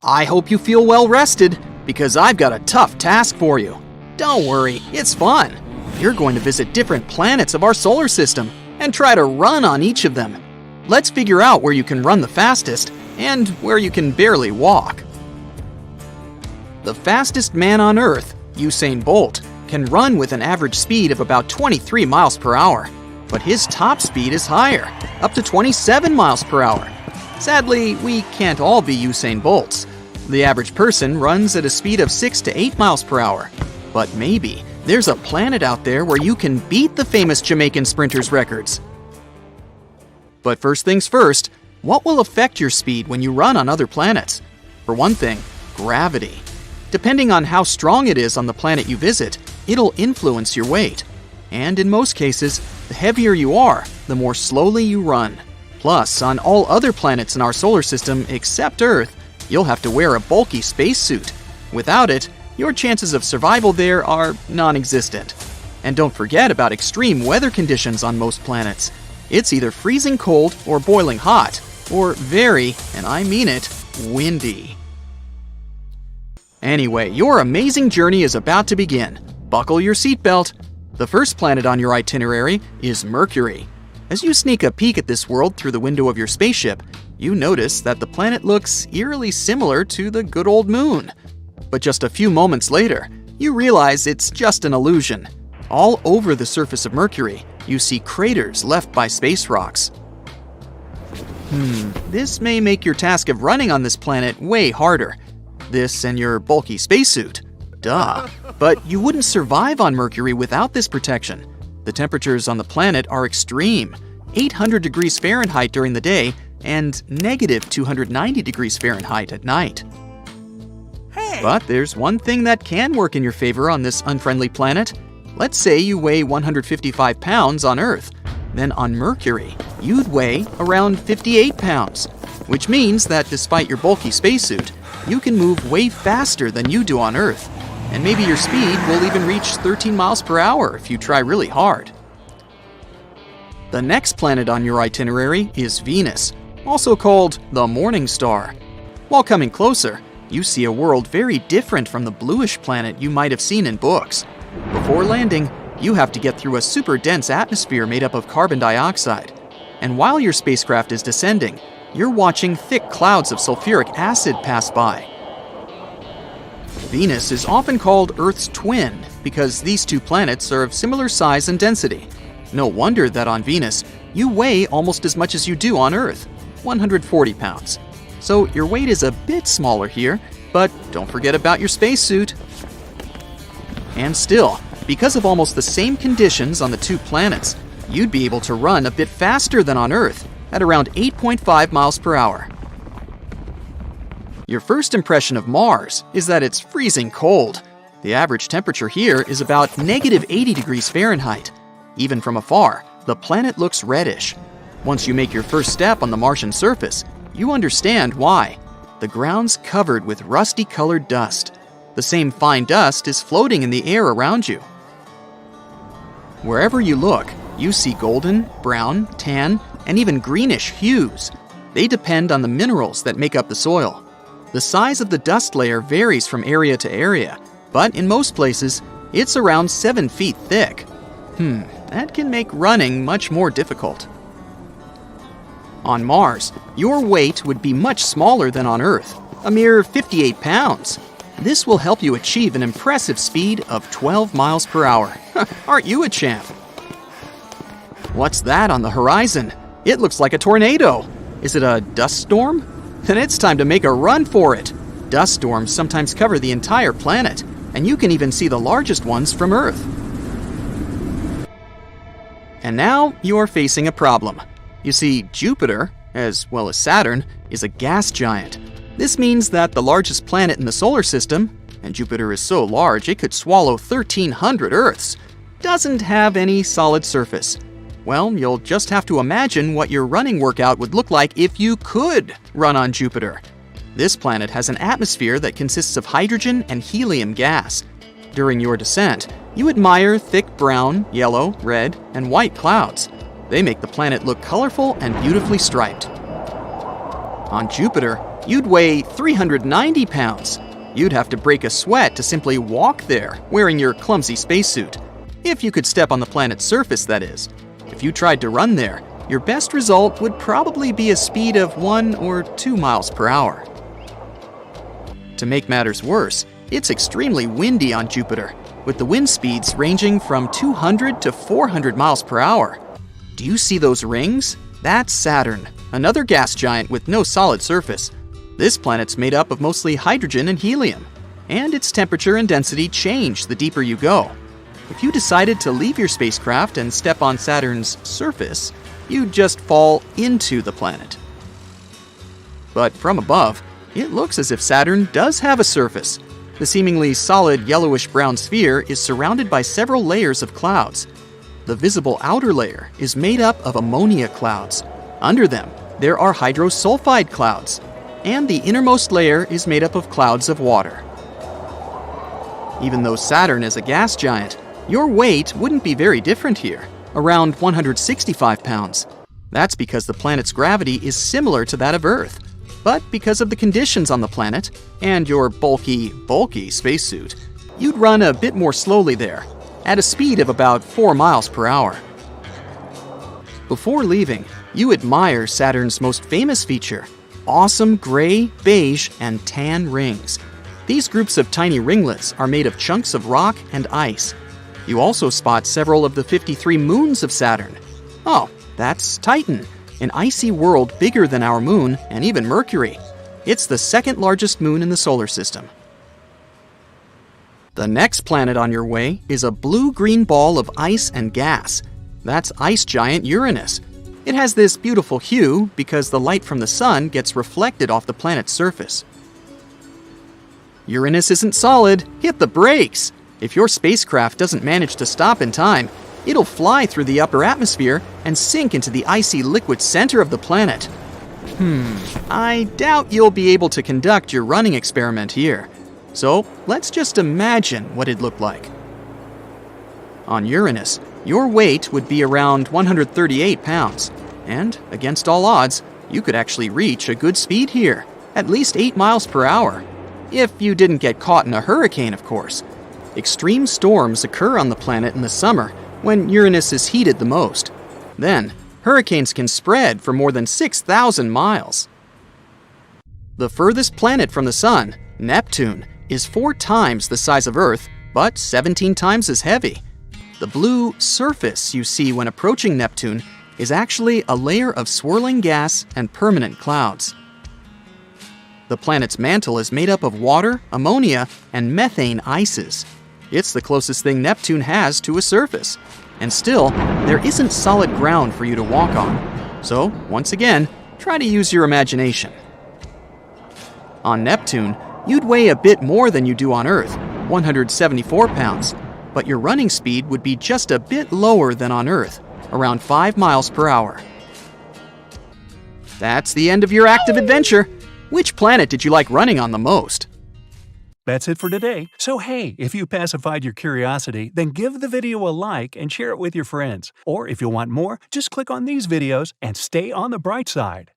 I hope you feel well rested, because I've got a tough task for you. Don't worry, it's fun. You're going to visit different planets of our solar system and try to run on each of them. Let's figure out where you can run the fastest and where you can barely walk. The fastest man on Earth, Usain Bolt, can run with an average speed of about 23 miles per hour, but his top speed is higher, up to 27 miles per hour. Sadly, we can't all be Usain Bolts. The average person runs at a speed of 6 to 8 miles per hour. But maybe there's a planet out there where you can beat the famous Jamaican sprinters' records. But first things first, what will affect your speed when you run on other planets? For one thing, gravity. Depending on how strong it is on the planet you visit, it'll influence your weight. And in most cases, the heavier you are, the more slowly you run. Plus, on all other planets in our solar system except Earth, you'll have to wear a bulky spacesuit. Without it, your chances of survival there are non-existent. And don't forget about extreme weather conditions on most planets. It's either freezing cold or boiling hot, or very, and I mean it, windy. Anyway, your amazing journey is about to begin. Buckle your seatbelt. The first planet on your itinerary is Mercury. As you sneak a peek at this world through the window of your spaceship, you notice that the planet looks eerily similar to the good old moon. But just a few moments later, you realize it's just an illusion. All over the surface of Mercury, you see craters left by space rocks. This may make your task of running on this planet way harder. This and your bulky spacesuit. Duh. But you wouldn't survive on Mercury without this protection. The temperatures on the planet are extreme, 800 degrees Fahrenheit during the day and negative 290 degrees Fahrenheit at night. But there's one thing that can work in your favor on this unfriendly planet. Let's say you weigh 155 pounds on Earth. Then on Mercury, you'd weigh around 58 pounds, which means that despite your bulky spacesuit, you can move way faster than you do on Earth. And maybe your speed will even reach 13 miles per hour if you try really hard. The next planet on your itinerary is Venus, also called the Morning Star. While coming closer, you see a world very different from the bluish planet you might have seen in books. Before landing, you have to get through a super dense atmosphere made up of carbon dioxide. And while your spacecraft is descending, you're watching thick clouds of sulfuric acid pass by. Venus is often called Earth's twin because these two planets are of similar size and density. No wonder that on Venus, you weigh almost as much as you do on Earth, 140 pounds. So your weight is a bit smaller here, but don't forget about your spacesuit. And still, because of almost the same conditions on the two planets, you'd be able to run a bit faster than on Earth at around 8.5 miles per hour. Your first impression of Mars is that it's freezing cold. The average temperature here is about negative 80 degrees Fahrenheit. Even from afar, the planet looks reddish. Once you make your first step on the Martian surface, you understand why. The ground's covered with rusty-colored dust. The same fine dust is floating in the air around you. Wherever you look, you see golden, brown, tan, and even greenish hues. They depend on the minerals that make up the soil. The size of the dust layer varies from area to area, but in most places, it's around 7 feet thick. That can make running much more difficult. On Mars, your weight would be much smaller than on Earth, a mere 58 pounds. This will help you achieve an impressive speed of 12 miles per hour. Aren't you a champ? What's that on the horizon? It looks like a tornado. Is it a dust storm? Then it's time to make a run for it. Dust storms sometimes cover the entire planet, and you can even see the largest ones from Earth. And now you're facing a problem. You see, Jupiter, as well as Saturn, is a gas giant. This means that the largest planet in the solar system, and Jupiter is so large it could swallow 1,300 Earths, doesn't have any solid surface. Well, you'll just have to imagine what your running workout would look like if you could run on Jupiter. This planet has an atmosphere that consists of hydrogen and helium gas. During your descent, you admire thick brown, yellow, red, and white clouds. They make the planet look colorful and beautifully striped. On Jupiter, you'd weigh 390 pounds. You'd have to break a sweat to simply walk there, wearing your clumsy spacesuit. If you could step on the planet's surface, that is. If you tried to run there, your best result would probably be a speed of 1 or 2 miles per hour. To make matters worse, it's extremely windy on Jupiter, with the wind speeds ranging from 200 to 400 miles per hour. Do you see those rings? That's Saturn, another gas giant with no solid surface. This planet's made up of mostly hydrogen and helium, and its temperature and density change the deeper you go. If you decided to leave your spacecraft and step on Saturn's surface, you'd just fall into the planet. But from above, it looks as if Saturn does have a surface. The seemingly solid yellowish-brown sphere is surrounded by several layers of clouds. The visible outer layer is made up of ammonia clouds. Under them, there are hydrosulfide clouds, and the innermost layer is made up of clouds of water. Even though Saturn is a gas giant, your weight wouldn't be very different here, around 165 pounds. That's because the planet's gravity is similar to that of Earth. But because of the conditions on the planet and your bulky spacesuit, you'd run a bit more slowly there, at a speed of about 4 miles per hour. Before leaving, you admire Saturn's most famous feature, awesome gray, beige, and tan rings. These groups of tiny ringlets are made of chunks of rock and ice. You also spot several of the 53 moons of Saturn. Oh, that's Titan, an icy world bigger than our moon and even Mercury. It's the second largest moon in the solar system. The next planet on your way is a blue-green ball of ice and gas. That's ice giant Uranus. It has this beautiful hue because the light from the sun gets reflected off the planet's surface. Uranus isn't solid. Hit the brakes! If your spacecraft doesn't manage to stop in time, it'll fly through the upper atmosphere and sink into the icy liquid center of the planet. I doubt you'll be able to conduct your running experiment here. So let's just imagine what it'd look like. On Uranus, your weight would be around 138 pounds, and against all odds, you could actually reach a good speed here, at least 8 miles per hour. If you didn't get caught in a hurricane, of course. Extreme storms occur on the planet in the summer when Uranus is heated the most. Then, hurricanes can spread for more than 6,000 miles. The furthest planet from the Sun, Neptune, is 4 times the size of Earth, but 17 times as heavy. The blue surface you see when approaching Neptune is actually a layer of swirling gas and permanent clouds. The planet's mantle is made up of water, ammonia, and methane ices. It's the closest thing Neptune has to a surface. And still, there isn't solid ground for you to walk on. So, once again, try to use your imagination. On Neptune, you'd weigh a bit more than you do on Earth, 174 pounds, but your running speed would be just a bit lower than on Earth, around 5 miles per hour. That's the end of your active adventure. Which planet did you like running on the most? That's it for today. So hey, if you pacified your curiosity, then give the video a like and share it with your friends. Or if you want more, just click on these videos and stay on the bright side.